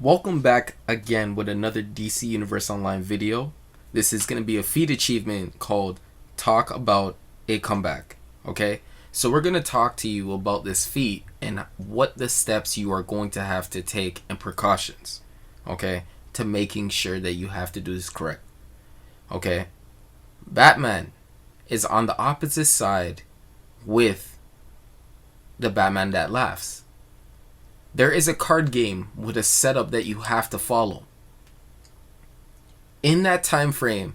Welcome back again with another DC Universe Online video. This is going to be a feat achievement called Talk About a Comeback. Okay, so we're going to talk to you about this feat and what the steps you are going to have to take and precautions, okay, to making sure that you have to do this correct. Okay, Batman is on the opposite side with the Batman that laughs. There is a card game with a setup that you have to follow. In that time frame,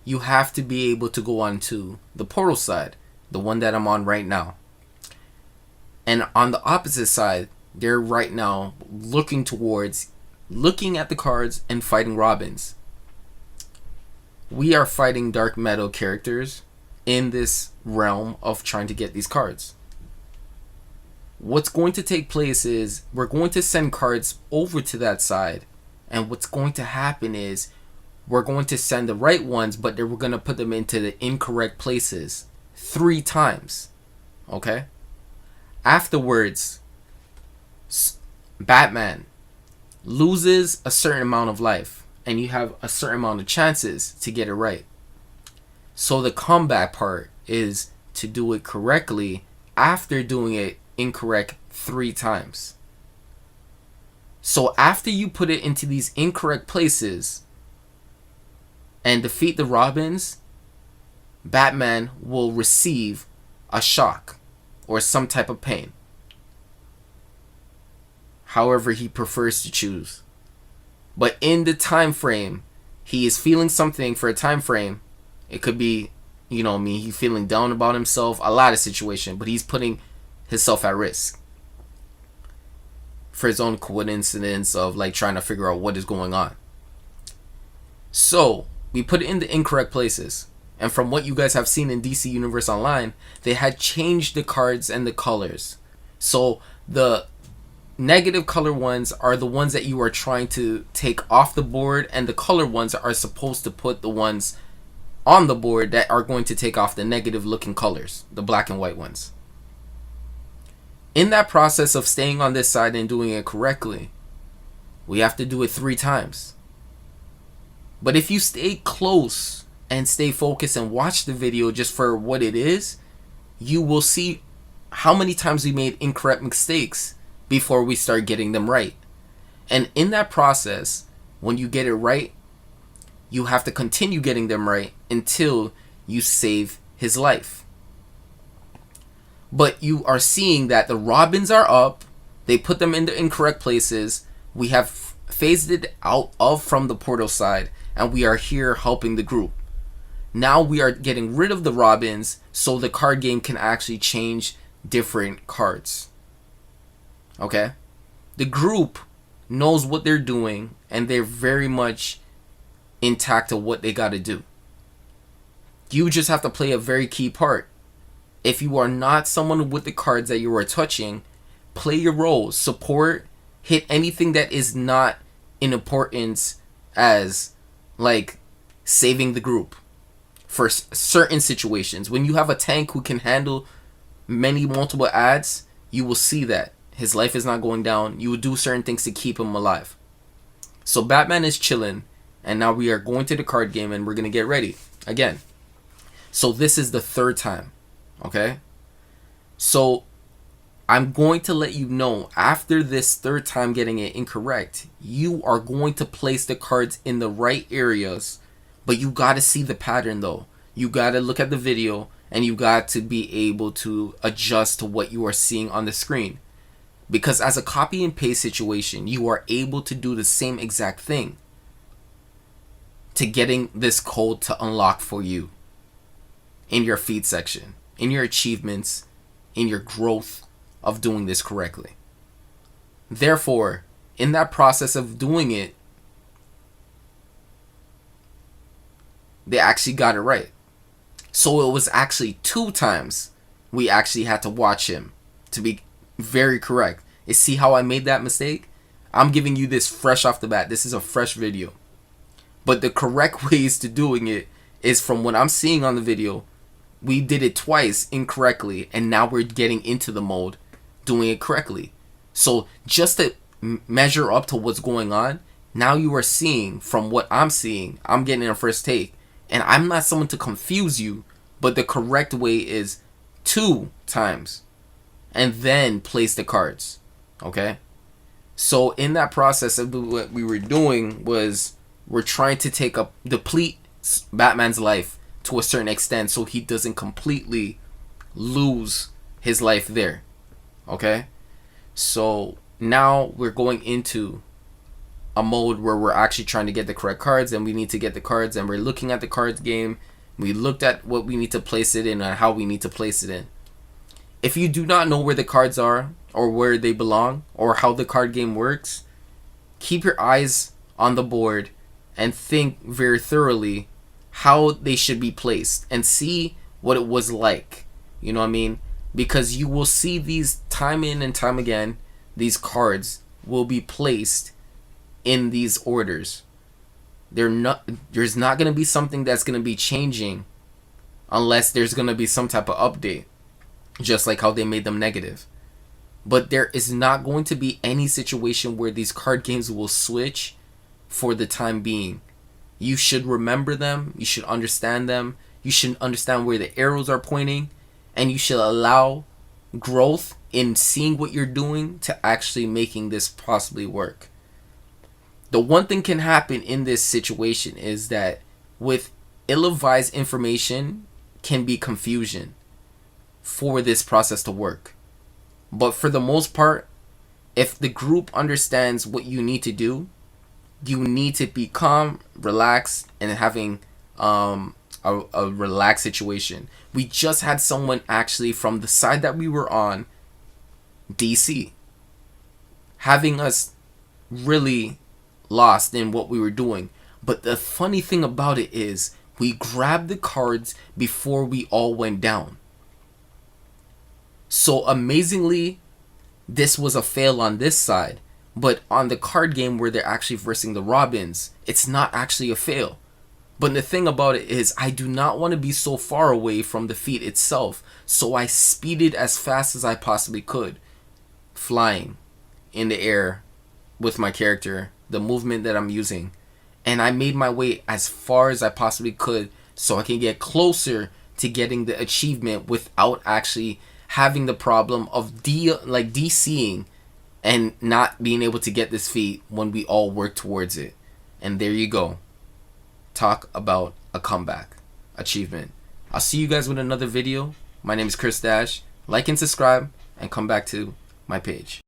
you have to be able to go on to the portal side, the one that I'm on right now. And on the opposite side, they're right now looking at the cards and fighting Robins. We are fighting dark metal characters in this realm of trying to get these cards. What's going to take place is we're going to send cards over to that side, and what's going to happen is we're going to send the right ones, but then we're going to put them into the incorrect places 3 times. Okay? Afterwards, Batman loses a certain amount of life, and you have a certain amount of chances to get it right. So the comeback part is to do it correctly after doing it incorrect 3 times. So after you put it into these incorrect places and defeat the Robins, Batman will receive a shock or some type of pain, however he prefers to choose. But in the time frame, he is feeling something for a time frame. It could be, he's feeling down about himself, a lot of situation, but he's putting himself at risk for his own coincidence of trying to figure out what is going on. So we put it in the incorrect places, and from what you guys have seen in DC Universe Online, they had changed the cards and the colors. So the negative color ones are the ones that you are trying to take off the board, and the color ones are supposed to put the ones on the board that are going to take off the negative looking colors, the black and white ones. In that process of staying on this side and doing it correctly, we have to do it 3 times. But if you stay close and stay focused and watch the video just for what it is, you will see how many times we made incorrect mistakes before we start getting them right. And in that process, when you get it right, you have to continue getting them right until you save his life. But you are seeing that the Robins are up. They put them in the incorrect places. We have phased it out of from the portal side, and we are here helping the group. Now we are getting rid of the Robins so the card game can actually change different cards. Okay? The group knows what they're doing, and they're very much intact to what they got to do. You just have to play a very key part. If you are not someone with the cards that you are touching, play your roles. Support, hit anything that is not in importance as saving the group for certain situations. When you have a tank who can handle multiple ads, you will see that his life is not going down. You will do certain things to keep him alive. So Batman is chilling, and now we are going to the card game and we're going to get ready again. So this is the 3rd time. Okay, so I'm going to let you know after this 3rd time getting it incorrect, you are going to place the cards in the right areas, but you got to see the pattern though. You got to look at the video and you got to be able to adjust to what you are seeing on the screen. Because as a copy and paste situation, you are able to do the same exact thing to getting this code to unlock for you in your feed section, in your achievements, in your growth of doing this correctly. Therefore, in that process of doing it, they actually got it right. So it was actually 2 times we actually had to watch him to be very correct. You see how I made that mistake? I'm giving you this fresh off the bat. This is a fresh video. But the correct ways to doing it is from what I'm seeing on the video. We did it twice incorrectly, and now we're getting into the mode doing it correctly. So just to measure up to what's going on. Now you are seeing from what I'm seeing. I'm getting a first take. And I'm not someone to confuse you, but the correct way is 2 times. And then place the cards. Okay? So in that process, what we were doing was we're trying to deplete Batman's life to a certain extent so he doesn't completely lose his life there. Okay? So now we're going into a mode where we're actually trying to get the correct cards, and we need to get the cards, and we're looking at the cards game. We looked at what we need to place it in and how we need to place it in. If you do not know where the cards are or where they belong or how the card game works, keep your eyes on the board and think very thoroughly how they should be placed and see what it was like. You know what I mean? Because you will see these time in and time again, these cards will be placed in these orders. There's not going to be something that's going to be changing unless there's going to be some type of update, just like how they made them negative. But there is not going to be any situation where these card games will switch for the time being. You should remember them, you should understand them, you should understand where the arrows are pointing, and you should allow growth in seeing what you're doing to actually making this possibly work. The one thing can happen in this situation is that with ill-advised information can be confusion for this process to work. But for the most part, if the group understands what you need to do, you need to be calm, relaxed, and having a relaxed situation. We just had someone actually from the side that we were on, DC, having us really lost in what we were doing. But the funny thing about it is we grabbed the cards before we all went down. So amazingly, this was a fail on this side. But on the card game where they're actually versing the Robins, it's not actually a fail. But the thing about it is I do not want to be so far away from the feat itself. So I speeded as fast as I possibly could, flying in the air with my character, the movement that I'm using. And I made my way as far as I possibly could so I can get closer to getting the achievement without actually having the problem of DCing and not being able to get this feat when we all work towards it. And there you go. Talk about a comeback achievement. I'll see you guys with another video. My name is Chris Dash. Like and subscribe and come back to my page.